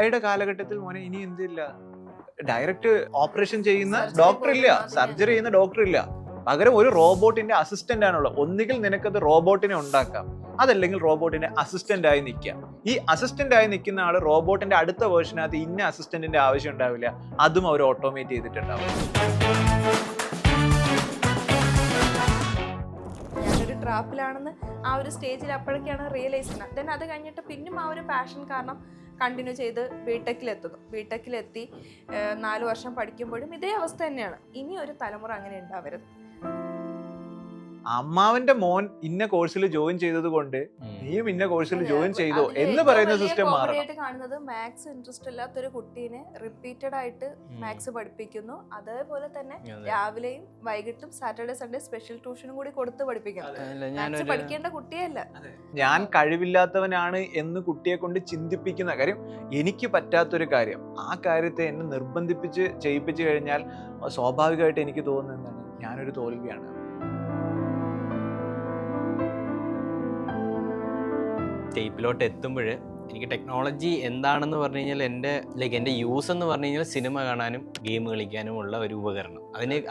യുടെ കാലഘട്ടത്തിൽ മോനെ ഇനി എന്തില്ല, ഡയറക്റ്റ് ഓപ്പറേഷൻ ചെയ്യുന്ന ഡോക്ടർ ഇല്ല, സർജറി ചെയ്യുന്ന ഡോക്ടർ ഇല്ല. പകരം ഒരു റോബോട്ടിന്റെ അസിസ്റ്റന്റ് ആണുള്ളത്. ഒന്നുകിൽ നിനക്കത് റോബോട്ടിനെ ഉണ്ടാക്കാം, അതല്ലെങ്കിൽ റോബോട്ടിന്റെ അസിസ്റ്റന്റ് ആയി നിൽക്കാം. ഈ അസിസ്റ്റന്റ് ആയി നിൽക്കുന്ന ആള് റോബോട്ടിന്റെ അടുത്ത വേർഷനകത്ത് ഇന്ന അസിസ്റ്റന്റിന്റെ ആവശ്യം ഉണ്ടാവില്ല, അതും അവർ ഓട്ടോമേറ്റ് ചെയ്തിട്ടുണ്ടാവും. ഞാനൊരു ട്രാപ്പിലാണെന്ന് ആ ഒരു സ്റ്റേജിൽ അപ്പോഴൊക്കെയാണ് റിയലൈസ് ചെയ്യുന്നത്. ദെൻ അത് കഴിഞ്ഞിട്ട് പിന്നും ആ ഒരു പാഷൻ കാരണം കണ്ടിന്യൂ ചെയ്ത് ബിടെക്കിലെത്തുന്നു. ബിടെക്കിലെത്തി 4 വർഷം പഠിക്കുമ്പോഴും ഇതേ അവസ്ഥ തന്നെയാണ്. ഇനി ഒരു തലമുറ അങ്ങനെ ഉണ്ടാവരുത്. അമ്മാവന്റെ മോൻ ഇന്ന കോഴ്സിൽ ജോയിൻ ചെയ്തത് കൊണ്ട് നീയും ഇന്ന കോഴ്സിൽ ജോയിൻ ചെയ്തോ എന്ന് പറയുന്ന സിസ്റ്റം മാറണം. കാണുന്നത് മാത്സ് ഇൻട്രസ്റ്റ് ഇല്ലാത്തൊരു കുട്ടീനെ റിപ്പീറ്റഡ് ആയിട്ട് മാത്സ് പഠിപ്പിക്കുന്നു. അതേപോലെ തന്നെ രാവിലെയും വൈകിട്ടും സാറ്റർഡേ സൺഡേ സ്പെഷ്യൽ ട്യൂഷനും കൂടി കൊടുത്ത് പഠിപ്പിക്കുന്നു. മാത്സ് പഠിക്കേണ്ട കുട്ടിയല്ല. ഞാൻ കഴിവില്ലാത്തവനാണ് എന്ന് കുട്ടിയെ കൊണ്ട് ചിന്തിപ്പിക്കുന്ന കാര്യം, എനിക്ക് പറ്റാത്തൊരു കാര്യം, ആ കാര്യത്തെ എന്നെ നിർബന്ധിപ്പിച്ച് ചെയ്യിപ്പിച്ചു കഴിഞ്ഞാൽ സ്വാഭാവികമായിട്ട് എനിക്ക് തോന്നുന്നത് എന്താണ്, ഞാനൊരു തോൽവിയാണ്. സ്റ്റേപ്പിലോട്ട് എത്തുമ്പോൾ എനിക്ക് ടെക്നോളജി എന്താണെന്ന് പറഞ്ഞു കഴിഞ്ഞാൽ എൻ്റെ യൂസ് എന്ന് പറഞ്ഞു കഴിഞ്ഞാൽ സിനിമ കാണാനും ഗെയിം കളിക്കാനും ഉള്ള ഒരു ഉപകരണം.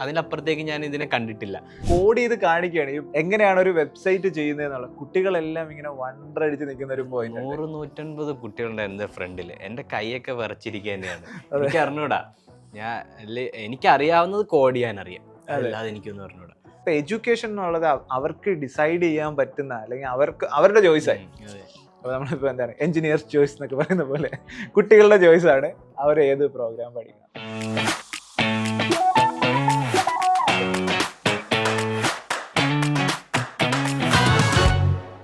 അതിനപ്പുറത്തേക്ക് ഞാൻ ഇതിനെ കണ്ടിട്ടില്ല. കോഡ് ചെയ്ത് കാണിക്കുകയാണ് എങ്ങനെയാണ് ഒരു വെബ്സൈറ്റ് ചെയ്യുന്നതെന്നുള്ള. കുട്ടികളെല്ലാം ഇങ്ങനെ വണ്ടടിച്ച് നിൽക്കുന്ന ഒരു പോയിന്റ്. 100-150 കുട്ടികളുണ്ട് എൻ്റെ ഫ്രണ്ടിൽ. എൻ്റെ കൈയൊക്കെ വിറച്ചിരിക്കുക തന്നെയാണ്. എനിക്ക് അറിഞ്ഞൂടാ, എനിക്കറിയാവുന്നത് കോഡ് ചെയ്യാനറിയാം, അല്ലാതെ എനിക്കൊന്നും അറിഞ്ഞൂടാ. ഇപ്പൊ എഡ്യൂക്കേഷൻ എന്നുള്ളത് അവർക്ക് ഡിസൈഡ് ചെയ്യാൻ പറ്റുന്ന, അല്ലെങ്കിൽ അവരുടെ ചോയ്സായി. അപ്പൊ നമ്മളിപ്പോ എന്താണ് എഞ്ചിനീയേഴ്സ് ചോയ്സ് എന്നൊക്കെ പറയുന്ന പോലെ കുട്ടികളുടെ ചോയ്സാണ് അവർ ഏത് പ്രോഗ്രാം പഠിക്കണം.